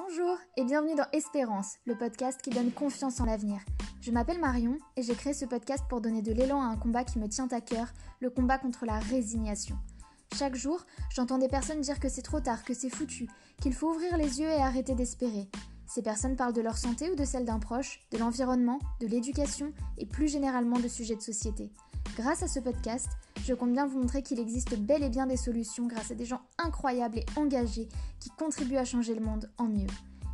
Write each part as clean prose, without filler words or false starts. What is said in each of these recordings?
Bonjour et bienvenue dans Espérance, le podcast qui donne confiance en l'avenir. Je m'appelle Marion et j'ai créé ce podcast pour donner de l'élan à un combat qui me tient à cœur, le combat contre la résignation. Chaque jour, j'entends des personnes dire que c'est trop tard, que c'est foutu, qu'il faut ouvrir les yeux et arrêter d'espérer. Ces personnes parlent de leur santé ou de celle d'un proche, de l'environnement, de l'éducation et plus généralement de sujets de société. Grâce à ce podcast, je compte bien vous montrer qu'il existe bel et bien des solutions grâce à des gens incroyables et engagés qui contribuent à changer le monde en mieux.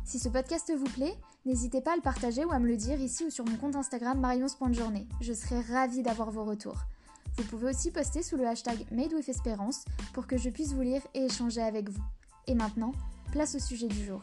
Si ce podcast vous plaît, n'hésitez pas à le partager ou à me le dire ici ou sur mon compte Instagram marion.journée. Je serai ravie d'avoir vos retours. Vous pouvez aussi poster sous le hashtag MadeWithEspérance pour que je puisse vous lire et échanger avec vous. Et maintenant, place au sujet du jour.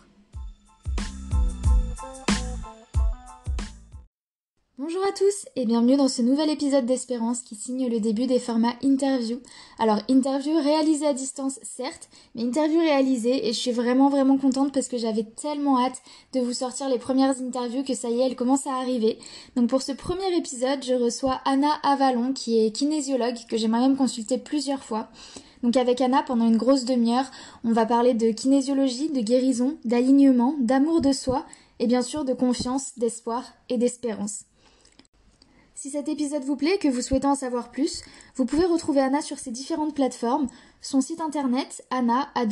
Bonjour à tous et bienvenue dans ce nouvel épisode d'Espérance qui signe le début des formats interview. Alors interview réalisée à distance certes, mais interview réalisée et je suis vraiment contente parce que j'avais tellement hâte de vous sortir les premières interviews que ça y est, elles commencent à arriver. Donc pour ce premier épisode, je reçois Anna Avalon qui est kinésiologue que j'ai moi-même consultée plusieurs fois. Donc avec Anna, pendant une grosse demi-heure, on va parler de kinésiologie, de guérison, d'alignement, d'amour de soi et bien sûr de confiance, d'espoir et d'espérance. Si cet épisode vous plaît et que vous souhaitez en savoir plus, vous pouvez retrouver Anna sur ses différentes plateformes, son site internet anna-avalon.fr,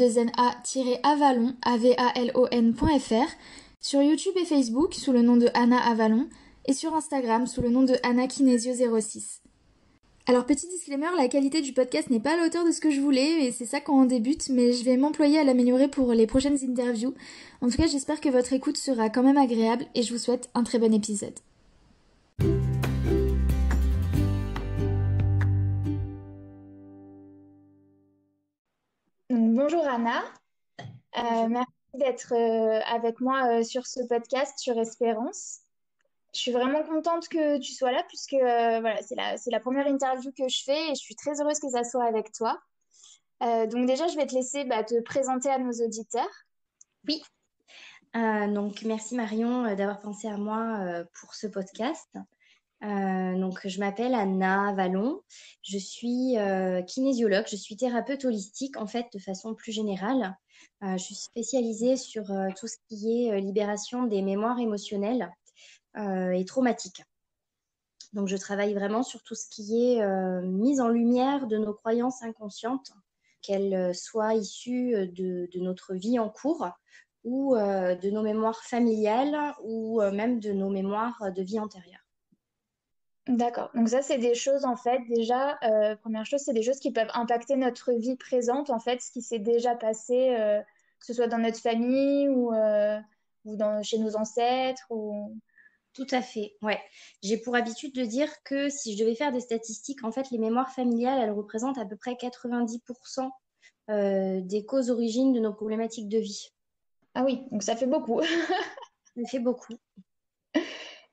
sur YouTube et Facebook sous le nom de Anna Avalon et sur Instagram sous le nom de AnnaKinesio06. Alors petit disclaimer, la qualité du podcast n'est pas à la hauteur de ce que je voulais et c'est ça quand on débute, mais je vais m'employer à l'améliorer pour les prochaines interviews. En tout cas, j'espère que votre écoute sera quand même agréable et je vous souhaite un très bon épisode. Donc, bonjour Anna, merci d'être avec moi sur ce podcast sur Espérance. Je suis vraiment contente que tu sois là puisque voilà, c'est la première interview que je fais et je suis très heureuse que ça soit avec toi. Donc déjà, je vais te laisser te présenter à nos auditeurs. Oui, donc merci Marion d'avoir pensé à moi pour ce podcast. Donc je m'appelle Anna Vallon, je suis kinésiologue, je suis thérapeute holistique en fait de façon plus générale. Je suis spécialisée sur tout ce qui est libération des mémoires émotionnelles et traumatiques. Donc je travaille vraiment sur tout ce qui est mise en lumière de nos croyances inconscientes, qu'elles soient issues de notre vie en cours ou de nos mémoires familiales ou même de nos mémoires de vie antérieure. D'accord, donc ça c'est des choses en fait déjà, première chose c'est des choses qui peuvent impacter notre vie présente en fait, ce qui s'est déjà passé, que ce soit dans notre famille ou chez nos ancêtres ou... Tout à fait, ouais. J'ai pour habitude de dire que si je devais faire des statistiques, en fait, les mémoires familiales, elles représentent à peu près 90% des causes origines de nos problématiques de vie. Ah oui, donc ça fait beaucoup. Ça fait beaucoup.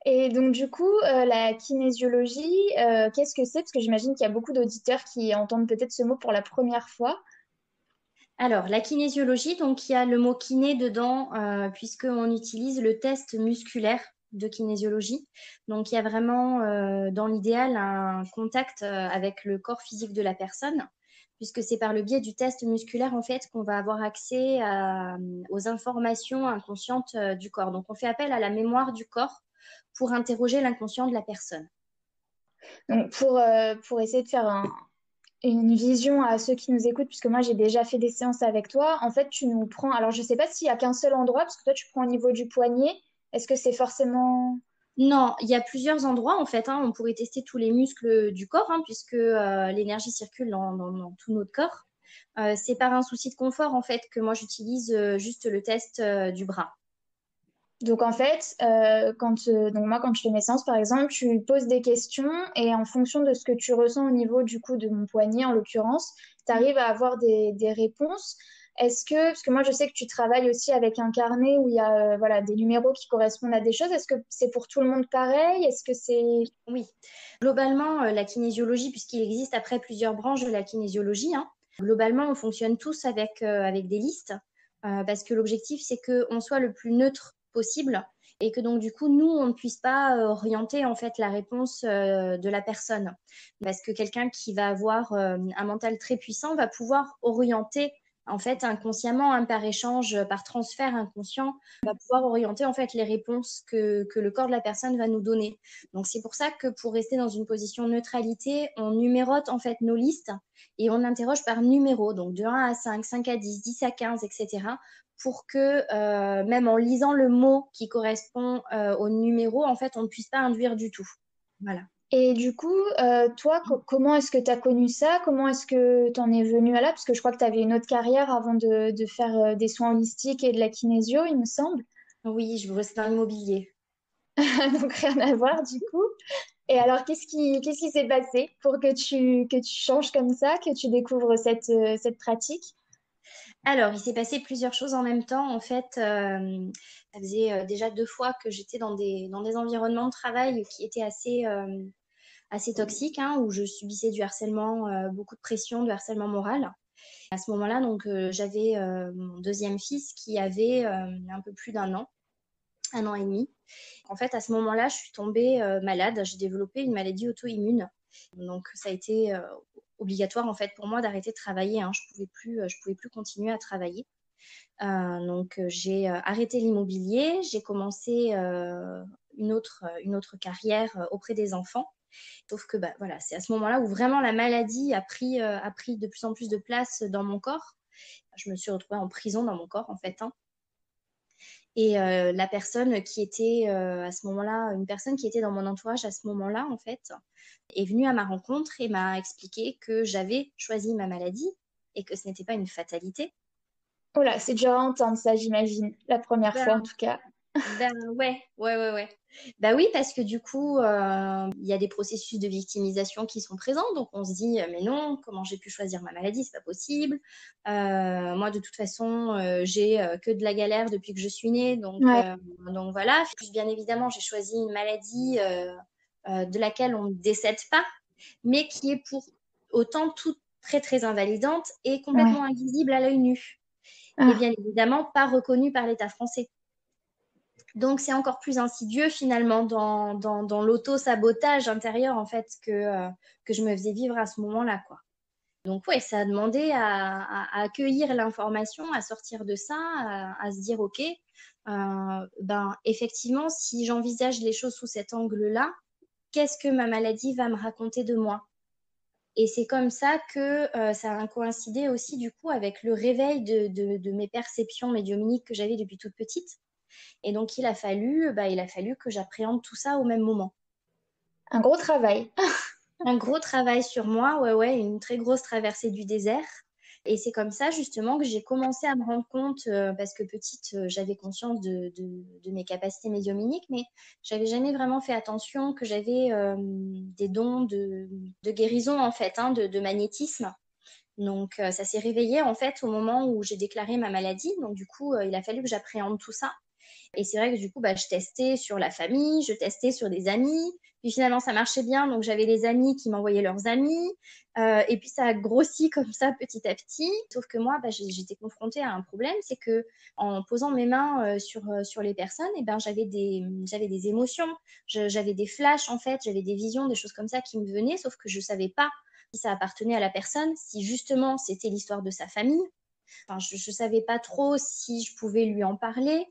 Et donc du coup, la kinésiologie, qu'est-ce que c'est? Parce que j'imagine qu'il y a beaucoup d'auditeurs qui entendent peut-être ce mot pour la première fois. Alors, la kinésiologie, donc il y a le mot kiné dedans, puisqu'on utilise le test musculaire de kinésiologie. Donc, il y a vraiment, dans l'idéal, un contact avec le corps physique de la personne, puisque c'est par le biais du test musculaire, en fait, qu'on va avoir accès aux informations inconscientes du corps. Donc, on fait appel à la mémoire du corps pour interroger l'inconscient de la personne. Donc pour essayer de faire une vision à ceux qui nous écoutent, puisque moi j'ai déjà fait des séances avec toi, en fait tu nous prends, alors je sais pas s'il y a qu'un seul endroit, parce que toi tu prends au niveau du poignet, est-ce que c'est forcément... Non, il y a plusieurs endroits en fait. On pourrait tester tous les muscles du corps, puisque l'énergie circule dans tout notre corps. C'est par un souci de confort en fait que moi j'utilise juste le test du bras. Donc en fait, donc moi quand je fais mes séances par exemple, tu poses des questions et en fonction de ce que tu ressens au niveau du coup de mon poignet en l'occurrence, tu arrives à avoir des réponses. Parce que moi je sais que tu travailles aussi avec un carnet où il y a voilà, des numéros qui correspondent à des choses, est-ce que c'est pour tout le monde pareil? Est-ce que c'est... Oui, globalement la kinésiologie, puisqu'il existe après plusieurs branches de la kinésiologie, globalement on fonctionne tous avec des listes, parce que l'objectif c'est qu'on soit le plus neutre possible et que donc du coup nous on ne puisse pas orienter en fait la réponse de la personne, parce que quelqu'un qui va avoir un mental très puissant va pouvoir orienter En fait, inconsciemment, hein, par échange, par transfert inconscient, on va pouvoir orienter en fait les réponses que le corps de la personne va nous donner. Donc, c'est pour ça que pour rester dans une position neutralité, on numérote en fait nos listes et on interroge par numéro, donc de 1 à 5, 5 à 10, 10 à 15, etc. Pour que même en lisant le mot qui correspond au numéro, en fait, on ne puisse pas induire du tout. Voilà. Et du coup, toi, comment est-ce que tu as connu ça? Comment est-ce que tu en es venu à là? Parce que je crois que tu avais une autre carrière avant de faire des soins holistiques et de la kinésio, il me semble. Oui, je bosse dans l'immobilier. Donc rien à voir du coup. Et alors, qu'est-ce qui s'est passé pour que tu changes comme ça, que tu découvres cette pratique? Alors, il s'est passé plusieurs choses en même temps. En fait, ça faisait déjà 2 fois que j'étais dans des environnements de travail qui étaient assez toxiques, hein, où je subissais du harcèlement, beaucoup de pression, du harcèlement moral. À ce moment-là, donc, j'avais mon deuxième fils qui avait un peu plus un an et demi. En fait, à ce moment-là, je suis tombée malade. J'ai développé une maladie auto-immune. Donc, ça a été obligatoire en fait pour moi d'arrêter de travailler, hein. Je pouvais plus continuer à travailler. Donc, j'ai arrêté l'immobilier. J'ai commencé une autre carrière auprès des enfants. Sauf que bah, voilà, c'est à ce moment-là où vraiment la maladie a pris de plus en plus de place dans mon corps. Je me suis retrouvée en prison dans mon corps en fait, hein. Et la personne qui était à ce moment-là, une personne qui était dans mon entourage à ce moment-là, en fait, est venue à ma rencontre et m'a expliqué que j'avais choisi ma maladie et que ce n'était pas une fatalité. Oh là, c'est dur à entendre ça, j'imagine, la première fois en Ben, tout cas. ben ouais, ouais, ouais, ouais. Bah oui, parce que du coup, il y a des processus de victimisation qui sont présents. Donc on se dit, mais non, comment j'ai pu choisir ma maladie? C'est pas possible. Moi, de toute façon, j'ai que de la galère depuis que je suis née. Ouais, Donc voilà. Puis bien évidemment, j'ai choisi une maladie de laquelle on ne décède pas, mais qui est pour autant toute très, très invalidante et complètement ouais. invisible à l'œil nu. Et Ah, bien évidemment, pas reconnue par l'État français. Donc, c'est encore plus insidieux finalement dans l'auto-sabotage intérieur en fait que je me faisais vivre à ce moment-là, quoi. Donc, ouais, ça a demandé à accueillir l'information, à sortir de ça, à se dire, OK, ben, effectivement, si j'envisage les choses sous cet angle-là, qu'est-ce que ma maladie va me raconter de moi? Et c'est comme ça que ça a coïncidé aussi du coup avec le réveil de mes perceptions médiumniques que j'avais depuis toute petite. Et donc, il a fallu que j'appréhende tout ça au même moment. un gros travail. Un gros travail sur moi, ouais, ouais, une très grosse traversée du désert. Et c'est comme ça, justement, que j'ai commencé à me rendre compte, parce que petite, j'avais conscience de mes capacités médiumniques, mais j'avais jamais vraiment fait attention que j'avais des dons de guérison, en fait, hein, de magnétisme. Donc, ça s'est réveillé, en fait, au moment où j'ai déclaré ma maladie. Donc, du coup, il a fallu que j'appréhende tout ça. Et c'est vrai que du coup, bah, je testais sur la famille, je testais sur des amis. Puis finalement, ça marchait bien. Donc, j'avais les amis qui m'envoyaient leurs amis. Et puis, ça a grossi comme ça petit à petit. Sauf que moi, bah, j'étais confrontée à un problème. C'est que en posant mes mains sur les personnes, et ben, j'avais des émotions. J'avais des flashs, en fait. J'avais des visions, des choses comme ça qui me venaient. Sauf que je ne savais pas si ça appartenait à la personne, si justement c'était l'histoire de sa famille. Enfin, je ne savais pas trop si je pouvais lui en parler,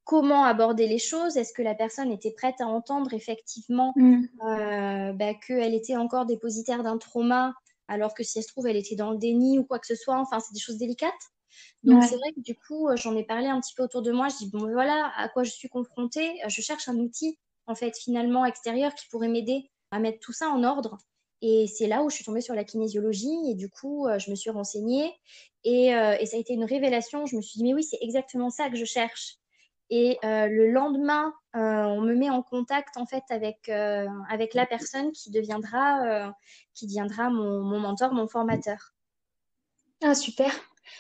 comment aborder les choses. Est-ce que la personne était prête à entendre effectivement Hmm. bah, qu'elle était encore dépositaire d'un trauma, alors que si elle se trouve, elle était dans le déni ou quoi que ce soit. Enfin, c'est des choses délicates. Donc, c'est Ouais. vrai que du coup, j'en ai parlé un petit peu autour de moi. Je dis, bon, voilà à quoi je suis confrontée. Je cherche un outil, en fait, finalement extérieur qui pourrait m'aider à mettre tout ça en ordre. Et c'est là où je suis tombée sur la kinésiologie. Et du coup, je me suis renseignée. Et ça a été une révélation. Je me suis dit, mais oui, c'est exactement ça que je cherche. Et le lendemain, on me met en contact en fait avec la personne qui deviendra mon mentor, mon formateur. Ah, super.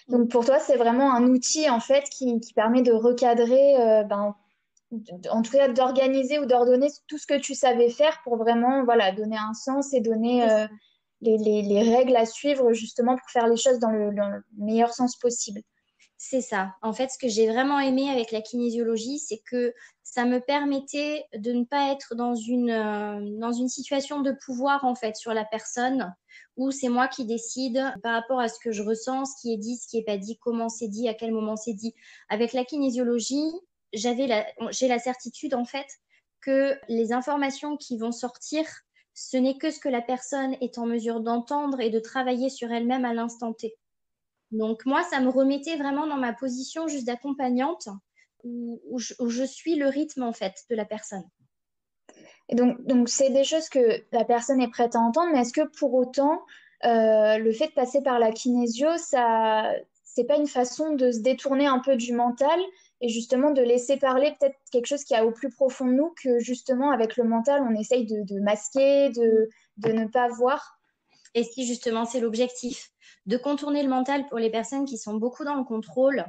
Donc pour toi, c'est vraiment un outil en fait qui permet de recadrer, en tout cas d'organiser ou d'ordonner tout ce que tu savais faire pour vraiment voilà, donner un sens et donner C'est ça. les règles à suivre justement pour faire les choses dans le meilleur sens possible. C'est ça. En fait, ce que j'ai vraiment aimé avec la kinésiologie, c'est que ça me permettait de ne pas être dans une situation de pouvoir, en fait, sur la personne, où c'est moi qui décide par rapport à ce que je ressens, ce qui est dit, ce qui n'est pas dit, comment c'est dit, à quel moment c'est dit. Avec la kinésiologie, j'ai la certitude en fait que les informations qui vont sortir, ce n'est que ce que la personne est en mesure d'entendre et de travailler sur elle-même à l'instant T. Donc moi, ça me remettait vraiment dans ma position juste d'accompagnante où je suis le rythme en fait de la personne. Et donc c'est des choses que la personne est prête à entendre, mais est-ce que pour autant, le fait de passer par la kinésio, ça, c'est pas une façon de se détourner un peu du mental et justement de laisser parler peut-être quelque chose qui a au plus profond de nous que justement avec le mental, on essaye de masquer, de ne pas voir. Et si justement c'est l'objectif, de contourner le mental pour les personnes qui sont beaucoup dans le contrôle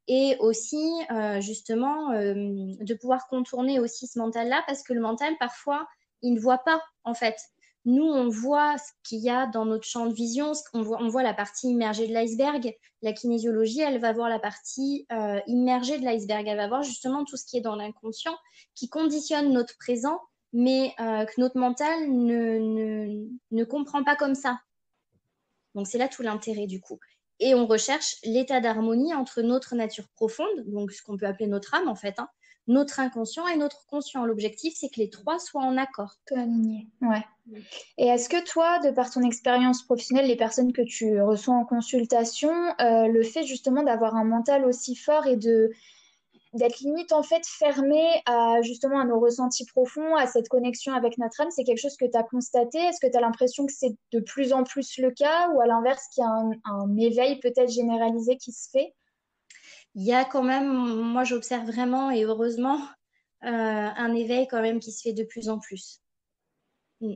et aussi justement de pouvoir contourner aussi ce mental-là parce que le mental parfois il ne voit pas en fait. Nous on voit ce qu'il y a dans notre champ de vision, on voit la partie immergée de l'iceberg. La kinésiologie elle va voir la partie immergée de l'iceberg, elle va voir justement tout ce qui est dans l'inconscient qui conditionne notre présent mais que notre mental ne comprend pas comme ça. Donc c'est là tout l'intérêt du coup. Et on recherche l'état d'harmonie entre notre nature profonde, donc ce qu'on peut appeler notre âme en fait, hein, notre inconscient et notre conscient. L'objectif, c'est que les trois soient en accord. Tout aligné, ouais. Et est-ce que toi, de par ton expérience professionnelle, les personnes que tu reçois en consultation, le fait justement d'avoir un mental aussi fort et d'être limite en fait fermé à justement à nos ressentis profonds, à cette connexion avec notre âme, c'est quelque chose que tu as constaté? Est-ce que tu as l'impression que c'est de plus en plus le cas ou à l'inverse qu'il y a un éveil peut-être généralisé qui se fait? Il y a quand même, moi j'observe vraiment et heureusement, un éveil quand même qui se fait de plus en plus.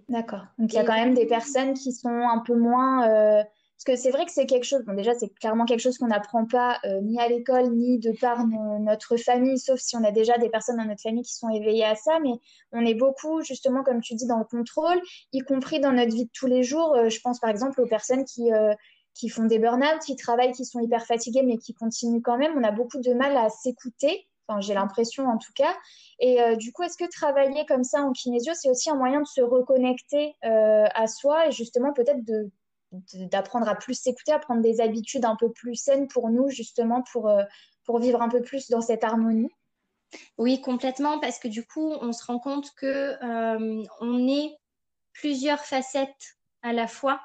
D'accord. Donc il y a Et quand même des personnes qui sont un peu moins. Parce que c'est vrai que c'est quelque chose. Bon, déjà, c'est clairement quelque chose qu'on n'apprend pas ni à l'école ni de par notre famille, sauf si on a déjà des personnes dans notre famille qui sont éveillées à ça. Mais on est beaucoup, justement, comme tu dis, dans le contrôle, y compris dans notre vie de tous les jours. Je pense par exemple aux personnes qui font des burn-out, qui travaillent, qui sont hyper fatiguées, mais qui continuent quand même. On a beaucoup de mal à s'écouter. Enfin, j'ai l'impression en tout cas. Et du coup, est-ce que travailler comme ça en kinésio, c'est aussi un moyen de se reconnecter à soi et justement peut-être d'apprendre à plus s'écouter, à prendre des habitudes un peu plus saines pour nous, justement, pour vivre un peu plus dans cette harmonie? oui, complètement, parce que du coup, on se rend compte que on est plusieurs facettes à la fois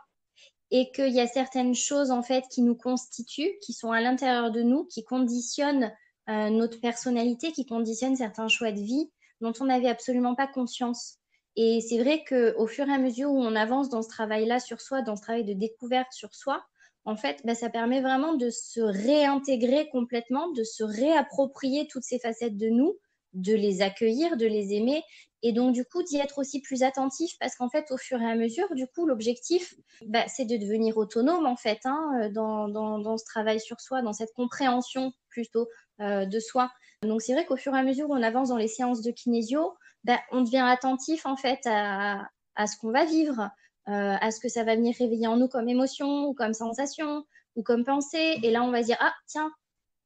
et qu'il y a certaines choses en fait qui nous constituent, qui sont à l'intérieur de nous, qui conditionnent notre personnalité, qui conditionnent certains choix de vie dont on n'avait absolument pas conscience. Et c'est vrai qu'au fur et à mesure où on avance dans ce travail-là sur soi, dans ce travail de découverte sur soi, en fait, bah, ça permet vraiment de se réintégrer complètement, de se réapproprier toutes ces facettes de nous, de les accueillir, de les aimer, et donc du coup d'y être aussi plus attentif, parce qu'en fait, au fur et à mesure, du coup, l'objectif, bah, c'est de devenir autonome en fait hein, dans ce travail sur soi, dans cette compréhension plutôt de soi. Donc c'est vrai qu'au fur et à mesure où on avance dans les séances de kinésio, bah, on devient attentif en fait à ce qu'on va vivre, à ce que ça va venir réveiller en nous comme émotion ou comme sensation ou comme pensée. Et là, on va dire, ah tiens,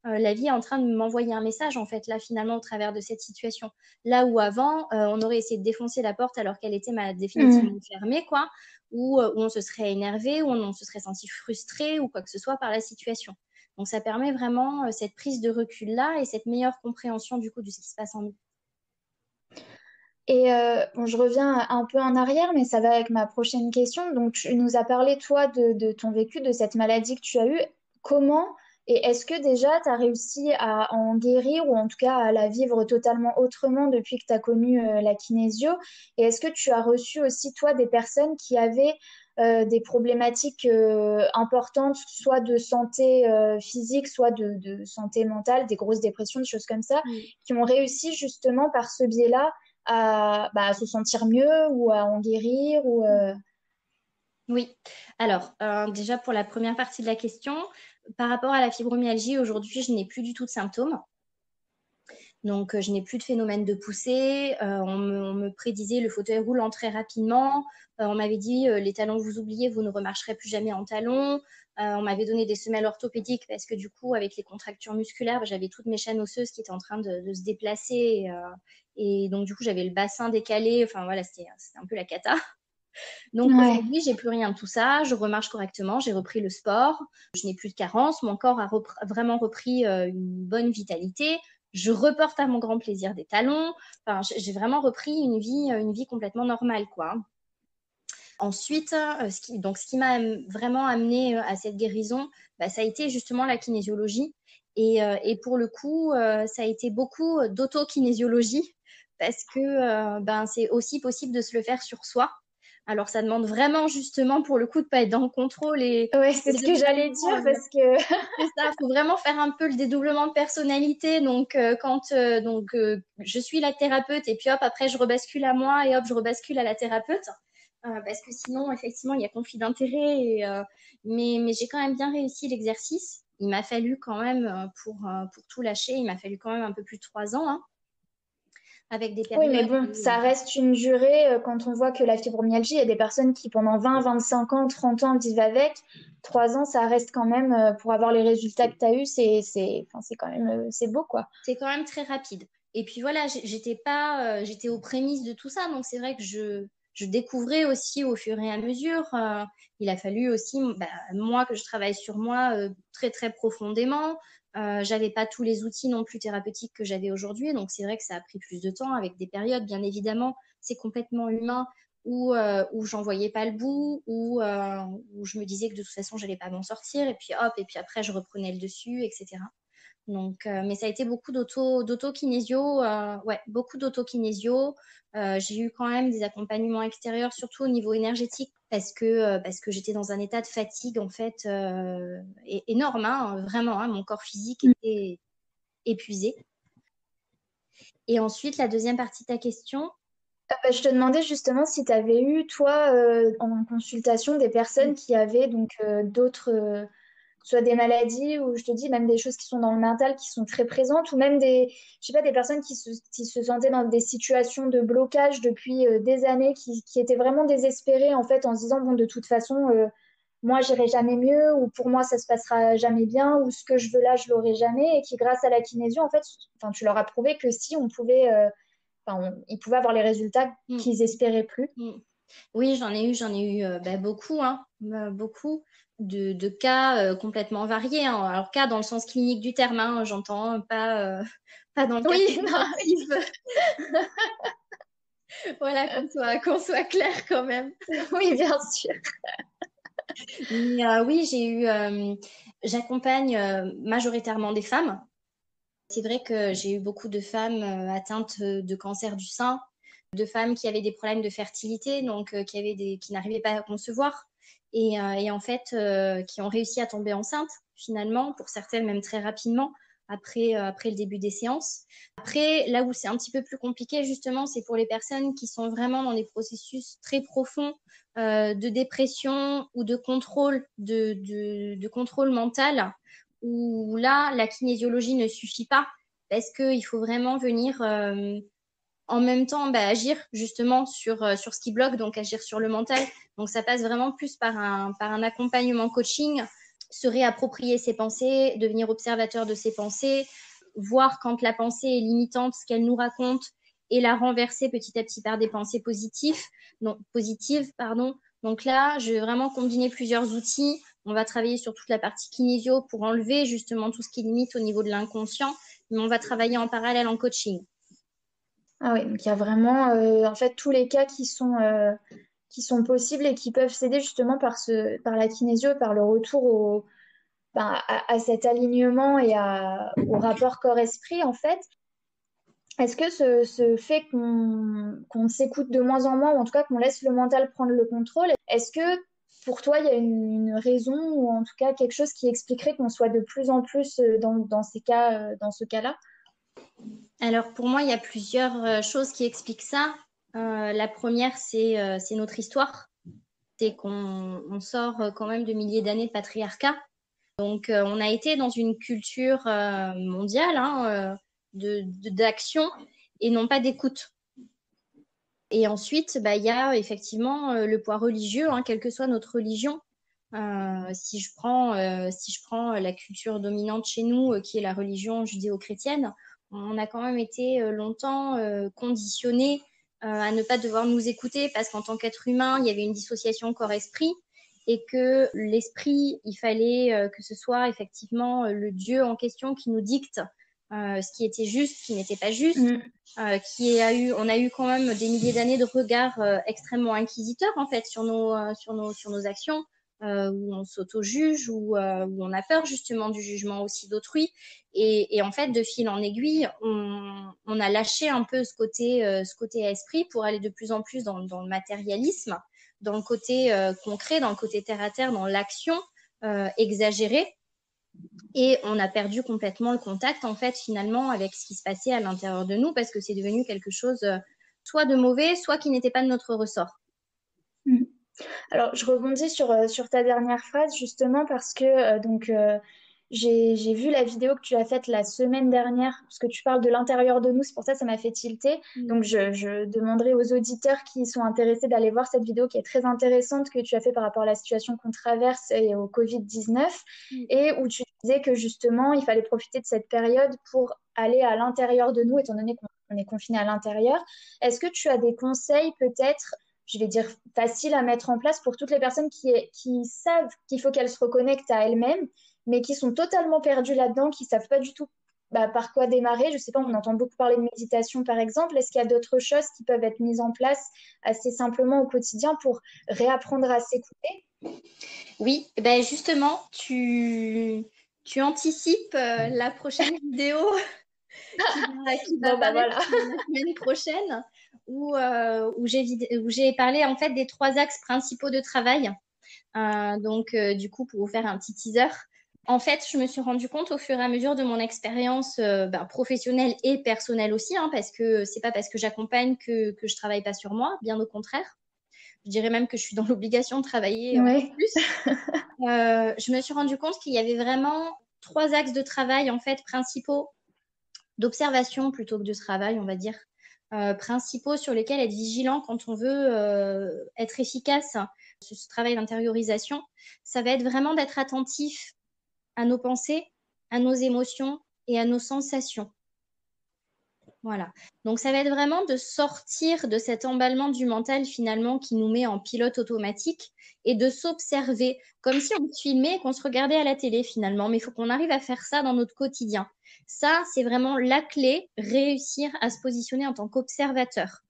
la vie est en train de m'envoyer un message en fait là finalement au travers de cette situation. Là où avant on aurait essayé de défoncer la porte alors qu'elle était définitivement fermée quoi, ou où on se serait énervé, ou on se serait senti frustré ou quoi que ce soit par la situation. Donc ça permet vraiment cette prise de recul là et cette meilleure compréhension du coup de ce qui se passe en nous. Et bon, je reviens un peu en arrière, mais ça va avec ma prochaine question. Donc, tu nous as parlé, toi, de ton vécu, de cette maladie que tu as eue. Comment et est-ce que déjà tu as réussi à en guérir ou en tout cas à la vivre totalement autrement depuis que tu as connu la kinésio? Et est-ce que tu as reçu aussi, toi, des personnes qui avaient des problématiques importantes, soit de santé physique, soit de santé mentale, des grosses dépressions, des choses comme ça, qui ont réussi justement par ce biais-là à se sentir mieux ou à en guérir ou Oui, alors déjà pour la première partie de la question, par rapport à la fibromyalgie, aujourd'hui je n'ai plus du tout de symptômes. Donc, je n'ai plus de phénomène de poussée. On me prédisait le fauteuil roulant très rapidement. On m'avait dit les talons vous oubliez, vous ne remarcherez plus jamais en talons. On m'avait donné des semelles orthopédiques parce que du coup, avec les contractures musculaires, j'avais toutes mes chaînes osseuses qui étaient en train de se déplacer. Et donc, du coup, j'avais le bassin décalé. Enfin, voilà, c'était un peu la cata. Donc Ouais. aujourd'hui, j'ai plus rien de tout ça. Je remarche correctement, j'ai repris le sport, je n'ai plus de carence, mon corps a vraiment repris une bonne vitalité. Je reporte à mon grand plaisir des talons. Enfin, j'ai vraiment repris une vie complètement normale, quoi. Ensuite, ce qui m'a vraiment amené à cette guérison, ça a été justement la kinésiologie. Et pour le coup, ça a été beaucoup d'autokinésiologie parce que c'est aussi possible de se le faire sur soi. Alors, ça demande vraiment justement pour le coup de ne pas être dans le contrôle Ouais, c'est et ce de que j'allais vraiment, dire parce que c'est ça, il faut vraiment faire un peu le dédoublement de personnalité. Donc, je suis la thérapeute et puis hop, après, je rebascule à moi et hop, je rebascule à la thérapeute. Parce que sinon, effectivement, il y a conflit d'intérêts. Mais j'ai quand même bien réussi l'exercice. Il m'a fallu quand même, pour tout lâcher, il m'a fallu quand même un peu plus de 3 ans, hein, avec des oui, mais périodes bon, où, ça reste une durée quand on voit que la fibromyalgie, il y a des personnes qui pendant 20, 25 ans, 30 ans vivent avec. 3 ans, ça reste quand même, pour avoir les résultats que tu as eus, enfin, c'est quand même, c'est beau, quoi. c'est quand même très rapide. Et puis voilà, j'étais pas, j'étais aux prémices de tout ça, donc c'est vrai que je découvrais aussi au fur et à mesure. Il a fallu aussi, moi, que je travaille sur moi très très profondément. J'avais pas tous les outils non plus thérapeutiques que j'avais aujourd'hui, donc c'est vrai que ça a pris plus de temps avec des périodes, bien évidemment, c'est complètement humain où j'en voyais pas le bout, où je me disais que de toute façon j'allais pas m'en sortir, et puis hop, et puis après je reprenais le dessus, etc. Donc, mais ça a été beaucoup d'auto-kinésio, ouais, beaucoup d'auto-kinésio. J'ai eu quand même des accompagnements extérieurs, surtout au niveau énergétique, parce que j'étais dans un état de fatigue, en fait, énorme, hein, vraiment, hein, mon corps physique était épuisé. Et ensuite, la deuxième partie de ta question. Je te demandais justement si tu avais eu, toi, en consultation, des personnes qui avaient donc d'autres, soit des maladies ou je te dis même des choses qui sont dans le mental qui sont très présentes ou même des, je sais pas, des personnes qui se sentaient dans des situations de blocage depuis des années, qui étaient vraiment désespérées en fait en se disant bon de toute façon moi j'irai jamais mieux ou pour moi ça se passera jamais bien ou ce que je veux là je l'aurai jamais et qui grâce à la kinésio en fait, enfin tu leur as prouvé que si on pouvait enfin, ils pouvaient avoir les résultats Mm, qu'ils espéraient plus. mm. Oui, j'en ai eu beaucoup, hein, beaucoup de cas complètement variés, hein. Alors, cas dans le sens clinique du terme, hein, j'entends, pas dans le cas Oui, non, figuratif. Voilà, qu'on soit clair quand même. oui, bien sûr. Mais oui, j'accompagne majoritairement des femmes. C'est vrai que j'ai eu beaucoup de femmes atteintes de cancer du sein, de femmes qui avaient des problèmes de fertilité, donc qui n'arrivaient pas à concevoir et en fait qui ont réussi à tomber enceinte finalement, pour certaines même très rapidement après le début des séances. Après, là où c'est un petit peu plus compliqué justement, c'est pour les personnes qui sont vraiment dans des processus très profonds de dépression ou de contrôle de contrôle mental, où là la kinésiologie ne suffit pas parce qu'il faut vraiment venir en même temps agir justement sur ce qui bloque, donc agir sur le mental. Donc ça passe vraiment plus par un accompagnement coaching, se réapproprier ses pensées, devenir observateur de ses pensées, voir quand la pensée est limitante, ce qu'elle nous raconte, et la renverser petit à petit par des pensées positives. Pardon. Donc là, je vais vraiment combiner plusieurs outils. On va travailler sur toute la partie kinésio pour enlever justement tout ce qui limite au niveau de l'inconscient, mais on va travailler en parallèle en coaching. Ah oui, donc il y a vraiment en fait tous les cas qui sont possibles et qui peuvent s'aider justement par la kinésio, par le retour à cet alignement et au rapport corps-esprit en fait. Est-ce que ce fait qu'on s'écoute de moins en moins, ou en tout cas qu'on laisse le mental prendre le contrôle, est-ce que pour toi il y a une raison ou en tout cas quelque chose qui expliquerait qu'on soit de plus en plus dans ces cas, dans ce cas-là? Alors pour moi, il y a plusieurs choses qui expliquent ça. La première, c'est notre histoire. C'est qu'on sort quand même de milliers d'années de patriarcat. Donc on a été dans une culture mondiale, hein, d'action et non pas d'écoute. Et ensuite, il y a effectivement le poids religieux, hein, quelle que soit notre religion. Si je prends la culture dominante chez nous, qui est la religion judéo-chrétienne, on a quand même été longtemps conditionnés à ne pas devoir nous écouter parce qu'en tant qu'être humain, il y avait une dissociation corps-esprit et que l'esprit, il fallait que ce soit effectivement le Dieu en question qui nous dicte ce qui était juste, ce qui n'était pas juste, on a eu quand même des milliers d'années de regards extrêmement inquisiteurs en fait sur nos actions, où on s'auto-juge, où on a peur justement du jugement aussi d'autrui. Et en fait, de fil en aiguille, on a lâché un peu ce côté esprit pour aller de plus en plus dans le matérialisme, dans le côté concret, dans le côté terre à terre, dans l'action exagérée. Et on a perdu complètement le contact, en fait, finalement, avec ce qui se passait à l'intérieur de nous, parce que c'est devenu quelque chose soit de mauvais, soit qui n'était pas de notre ressort. Alors, je rebondis sur ta dernière phrase, justement, parce que j'ai vu la vidéo que tu as faite la semaine dernière, parce que tu parles de l'intérieur de nous, c'est pour ça que ça m'a fait tilter. Donc, je demanderai aux auditeurs qui sont intéressés d'aller voir cette vidéo qui est très intéressante que tu as fait par rapport à la situation qu'on traverse et au Covid-19, et où tu disais que justement, il fallait profiter de cette période pour aller à l'intérieur de nous, étant donné qu'on est confiné à l'intérieur. Est-ce que tu as des conseils peut-être, je vais dire, faciles à mettre en place pour toutes les personnes qui savent qu'il faut qu'elles se reconnectent à elles-mêmes, mais qui sont totalement perdues là-dedans, qui ne savent pas du tout par quoi démarrer? Je ne sais pas, on entend beaucoup parler de méditation, par exemple. Est-ce qu'il y a d'autres choses qui peuvent être mises en place assez simplement au quotidien pour réapprendre à s'écouter? Oui, ben justement, tu anticipes la prochaine vidéo qui va apparaître la semaine prochaine, où j'ai parlé en fait des 3 axes principaux de travail. Donc, du coup, pour vous faire un petit teaser, en fait, je me suis rendu compte au fur et à mesure de mon expérience professionnelle et personnelle aussi, parce que c'est pas parce que j'accompagne que je travaille pas sur moi, bien au contraire. Je dirais même que je suis dans l'obligation de travailler encore plus. Je me suis rendu compte qu'il y avait vraiment 3 axes de travail en fait principaux, d'observation plutôt que de travail, on va dire, principaux sur lesquels être vigilant quand on veut être efficace. Ce travail d'intériorisation, ça va être vraiment d'être attentif à nos pensées, à nos émotions et à nos sensations. Voilà. Donc, ça va être vraiment de sortir de cet emballement du mental finalement qui nous met en pilote automatique et de s'observer comme si on se filmait et qu'on se regardait à la télé finalement. Mais il faut qu'on arrive à faire ça dans notre quotidien. Ça, c'est vraiment la clé, réussir à se positionner en tant qu'observateur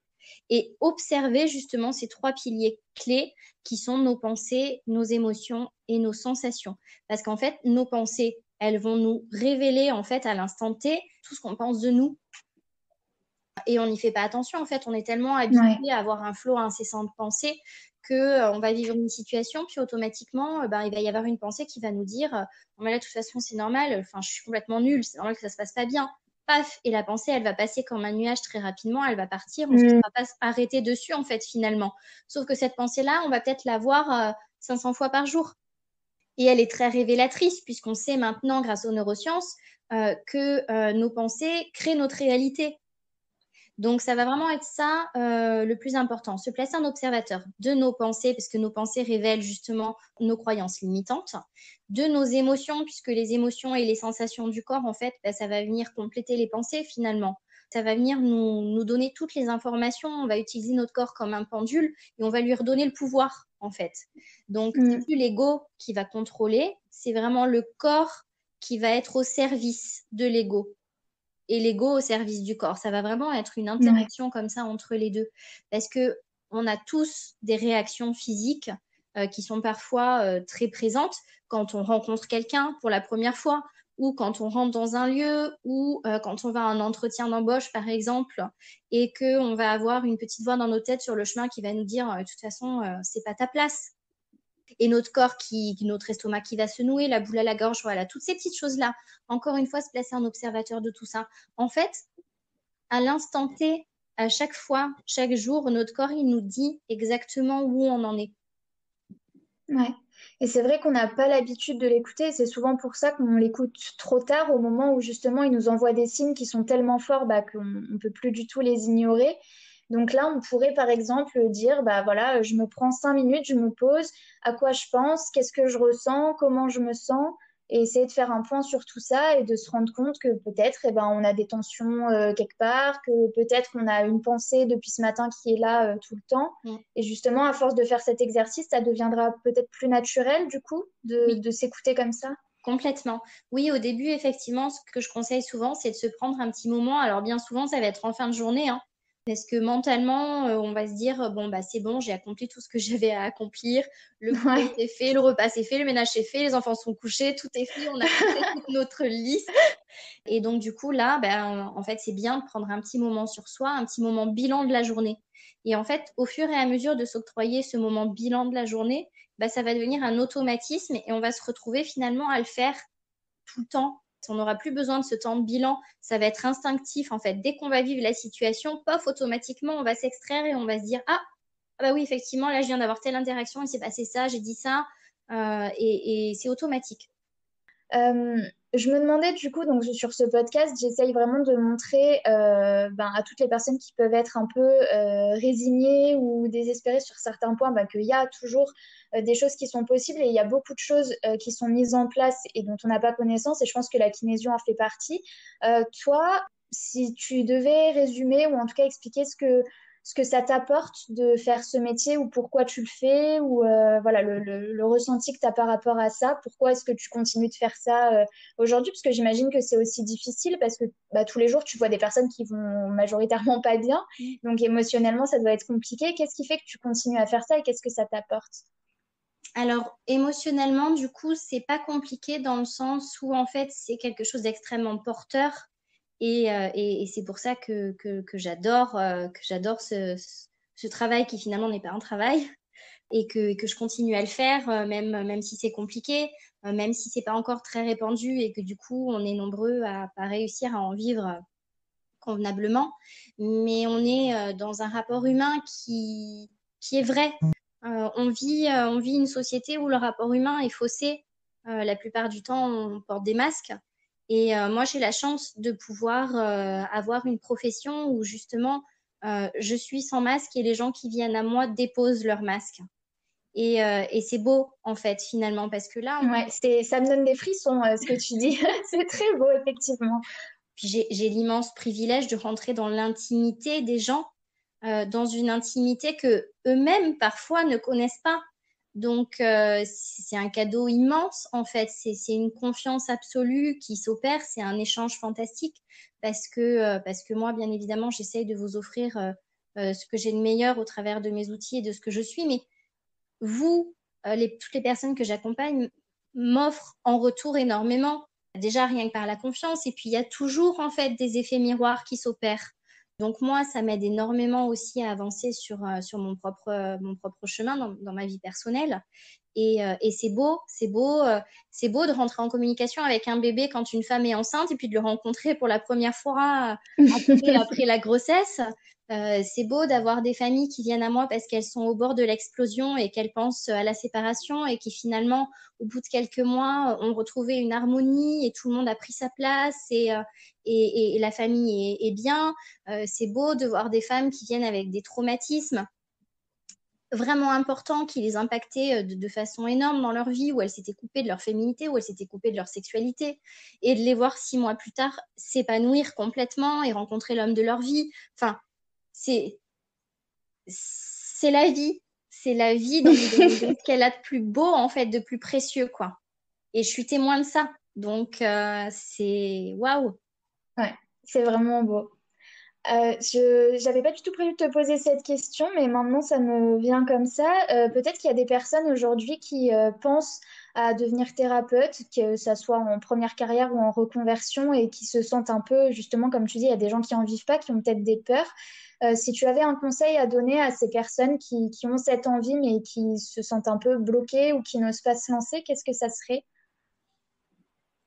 et observer justement ces 3 piliers clés qui sont nos pensées, nos émotions et nos sensations. Parce qu'en fait, nos pensées, elles vont nous révéler en fait à l'instant T tout ce qu'on pense de nous. Et on n'y fait pas attention, en fait, on est tellement habitué à avoir un flot incessant de pensées qu'on va vivre une situation, puis automatiquement, il va y avoir une pensée qui va nous dire mais là, de toute façon, c'est normal, je suis complètement nulle, c'est normal que ça se passe pas bien. Paf, et la pensée, elle va passer comme un nuage très rapidement, elle va partir, on ne va pas s'arrêter dessus, en fait, finalement. Sauf que cette pensée-là, on va peut-être la voir 500 fois par jour. Et elle est très révélatrice, puisqu'on sait maintenant, grâce aux neurosciences, que nos pensées créent notre réalité. Donc, ça va vraiment être ça le plus important, se placer en observateur de nos pensées, parce que nos pensées révèlent justement nos croyances limitantes, de nos émotions, puisque les émotions et les sensations du corps, en fait, ça va venir compléter les pensées finalement. Ça va venir nous donner toutes les informations. On va utiliser notre corps comme un pendule et on va lui redonner le pouvoir, en fait. Donc, c'est plus l'ego qui va contrôler, c'est vraiment le corps qui va être au service de l'ego. Et l'ego au service du corps. Ça va vraiment être une interaction comme ça entre les deux. Parce qu'on a tous des réactions physiques qui sont parfois très présentes quand on rencontre quelqu'un pour la première fois ou quand on rentre dans un lieu ou quand on va à un entretien d'embauche, par exemple, et qu'on va avoir une petite voix dans nos têtes sur le chemin qui va nous dire de toute façon, c'est pas ta place. Et notre corps, notre estomac qui va se nouer, la boule à la gorge, voilà, toutes ces petites choses-là. Encore une fois, se placer en observateur de tout ça. En fait, à l'instant T, à chaque fois, chaque jour, notre corps, il nous dit exactement où on en est. Ouais. Et c'est vrai qu'on n'a pas l'habitude de l'écouter. C'est souvent pour ça qu'on l'écoute trop tard, au moment où justement il nous envoie des signes qui sont tellement forts qu'on ne peut plus du tout les ignorer. Donc là, on pourrait par exemple dire, voilà, je me prends 5 minutes, je me pose, à quoi je pense, qu'est-ce que je ressens, comment je me sens, et essayer de faire un point sur tout ça et de se rendre compte que peut-être eh ben, on a des tensions quelque part, que peut-être on a une pensée depuis ce matin qui est là tout le temps. Mm. Et justement, à force de faire cet exercice, ça deviendra peut-être plus naturel du coup Oui, de s'écouter comme ça. complètement. Oui, au début, effectivement, ce que je conseille souvent, c'est de se prendre un petit moment. Alors, bien souvent, ça va être en fin de journée, hein, parce que mentalement, on va se dire, bon, bah, c'est bon, j'ai accompli tout ce que j'avais à accomplir. Le boulot, Ouais. c'est fait, le repas, c'est fait, le ménage, c'est fait, les enfants sont couchés, tout est fait, on a fait toute notre liste. Et donc, du coup, là, ben, en fait, c'est bien de prendre un petit moment sur soi, un petit moment bilan de la journée. Et en fait, au fur et à mesure de s'octroyer ce moment bilan de la journée, ben, ça va devenir un automatisme et on va se retrouver finalement à le faire tout le temps. On n'aura plus besoin de ce temps de bilan. Ça va être instinctif, en fait. Dès qu'on va vivre la situation, pof, automatiquement, on va s'extraire et on va se dire, ah bah oui, effectivement, là, je viens d'avoir telle interaction, il s'est passé ça, j'ai dit ça, et c'est automatique. Euh, je me demandais du coup, donc sur ce podcast, j'essaye vraiment de montrer à toutes les personnes qui peuvent être un peu résignées ou désespérées sur certains points, qu'il y a toujours des choses qui sont possibles et il y a beaucoup de choses qui sont mises en place et dont on n'a pas connaissance et je pense que la kinésio en fait partie. Toi, si tu devais résumer ou en tout cas expliquer ce que ça t'apporte de faire ce métier ou pourquoi tu le fais ou voilà le ressenti que tu as par rapport à ça. Pourquoi est-ce que tu continues de faire ça aujourd'hui? Parce que j'imagine que c'est aussi difficile parce que tous les jours, tu vois des personnes qui vont majoritairement pas bien. Donc émotionnellement, ça doit être compliqué. Qu'est-ce qui fait que tu continues à faire ça et qu'est-ce que ça t'apporte? Alors, émotionnellement, du coup, c'est pas compliqué dans le sens où, en fait, c'est quelque chose d'extrêmement porteur. Et c'est pour ça que j'adore ce travail qui finalement n'est pas un travail et que je continue à le faire, même si c'est compliqué, même si c'est pas encore très répandu et que du coup, on est nombreux à pas réussir à en vivre convenablement. Mais on est dans un rapport humain qui est vrai. On vit une société où le rapport humain est faussé. La plupart du temps, on porte des masques. Et moi, j'ai la chance de pouvoir avoir une profession où justement, je suis sans masque et les gens qui viennent à moi déposent leur masque. Et c'est beau, en fait, finalement, parce que là, Ouais, ça me donne des frissons, ce que tu dis. C'est très beau, effectivement. puis j'ai l'immense privilège de rentrer dans l'intimité des gens, dans une intimité que eux-mêmes parfois ne connaissent pas. Donc c'est un cadeau immense en fait. C'est une confiance absolue qui s'opère. C'est un échange fantastique parce que moi bien évidemment j'essaye de vous offrir ce que j'ai de meilleur au travers de mes outils et de ce que je suis. Mais vous, toutes les personnes que j'accompagne m'offrent en retour énormément. Déjà rien que par la confiance, et puis il y a toujours en fait des effets miroirs qui s'opèrent. Donc moi, ça m'aide énormément aussi à avancer sur mon propre chemin dans ma vie personnelle. Et c'est beau de rentrer en communication avec un bébé quand une femme est enceinte et puis de le rencontrer pour la première fois après la grossesse. C'est beau d'avoir des familles qui viennent à moi parce qu'elles sont au bord de l'explosion et qu'elles pensent à la séparation et qui finalement, au bout de quelques mois, ont retrouvé une harmonie et tout le monde a pris sa place et la famille est bien. C'est beau de voir des femmes qui viennent avec des traumatismes vraiment importants qui les impactaient de façon énorme dans leur vie, où elles s'étaient coupées de leur féminité, où elles s'étaient coupées de leur sexualité, et de les voir 6 mois plus tard s'épanouir complètement et rencontrer l'homme de leur vie. Enfin, c'est c'est la vie. C'est la vie dans ce qu'elle a de plus beau, en fait, de plus précieux, quoi. Et je suis témoin de ça. Donc, c'est waouh. Ouais, c'est vraiment beau. Je n'avais pas du tout prévu de te poser cette question, mais maintenant ça me vient comme ça. Peut-être qu'il y a des personnes aujourd'hui qui pensent à devenir thérapeute, que ça soit en première carrière ou en reconversion, et qui se sentent un peu, justement, comme tu dis, il y a des gens qui en vivent pas, qui ont peut-être des peurs. Si tu avais un conseil à donner à ces personnes qui ont cette envie, mais qui se sentent un peu bloquées ou qui n'osent pas se lancer, qu'est-ce que ça serait?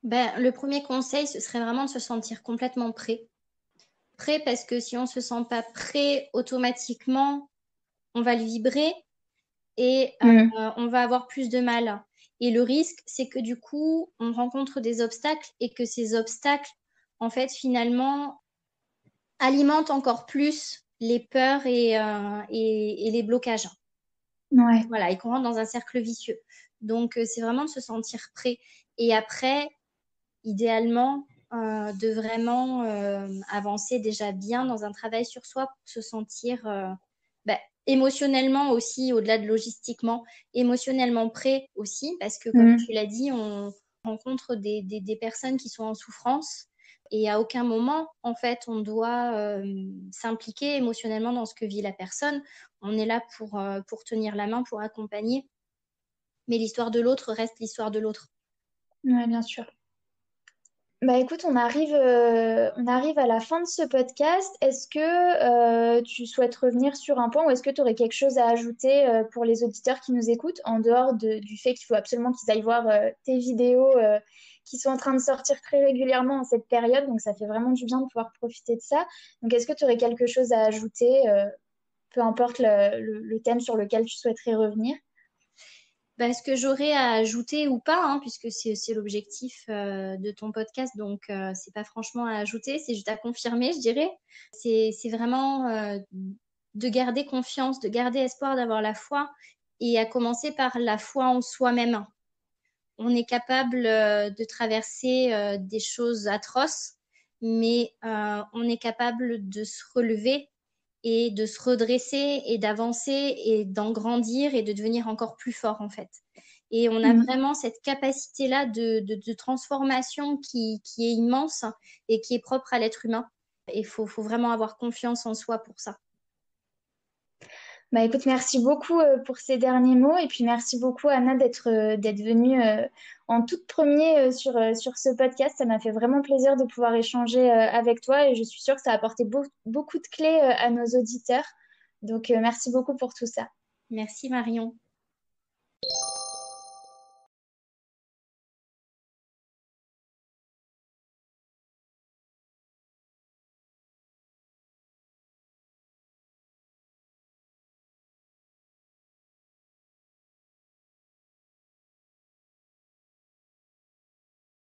Ben, le premier conseil, ce serait vraiment de se sentir complètement prêt. Prêt parce que si on ne se sent pas prêt, automatiquement, on va le vibrer et Mm. on va avoir plus de mal. Et le risque, c'est que du coup, on rencontre des obstacles et que ces obstacles, en fait, finalement, alimentent encore plus les peurs et les blocages. Ouais. Voilà, et qu'on rentre dans un cercle vicieux. Donc, c'est vraiment de se sentir prêt. Et après, idéalement, de vraiment avancer déjà bien dans un travail sur soi pour se sentir émotionnellement aussi, au-delà de logistiquement, émotionnellement prêt aussi, parce que comme tu l'as dit, on rencontre des personnes qui sont en souffrance et à aucun moment, en fait, on doit s'impliquer émotionnellement dans ce que vit la personne. On est là pour tenir la main, pour accompagner, mais l'histoire de l'autre reste l'histoire de l'autre. Ouais, bien sûr. Bah écoute, on arrive à la fin de ce podcast. Est-ce que tu souhaites revenir sur un point ou est-ce que tu aurais quelque chose à ajouter pour les auditeurs qui nous écoutent en dehors du fait qu'il faut absolument qu'ils aillent voir tes vidéos qui sont en train de sortir très régulièrement en cette période. Donc ça fait vraiment du bien de pouvoir profiter de ça. Donc est-ce que tu aurais quelque chose à ajouter, peu importe le thème sur lequel tu souhaiterais revenir? Ce que j'aurais à ajouter ou pas, hein, puisque c'est l'objectif de ton podcast, donc c'est pas franchement à ajouter, c'est juste à confirmer, je dirais. C'est vraiment de garder confiance, de garder espoir, d'avoir la foi, et à commencer par la foi en soi-même. On est capable de traverser des choses atroces, mais on est capable de se relever et de se redresser et d'avancer et d'en grandir et de devenir encore plus fort en fait. Et on a vraiment cette capacité-là de transformation qui est immense et qui est propre à l'être humain. Et il faut vraiment avoir confiance en soi pour ça. Bah écoute, merci beaucoup pour ces derniers mots et puis merci beaucoup Anna d'être venue en toute première sur ce podcast. Ça m'a fait vraiment plaisir de pouvoir échanger avec toi et je suis sûre que ça a apporté beaucoup de clés à nos auditeurs. Donc merci beaucoup pour tout ça. Merci Marion.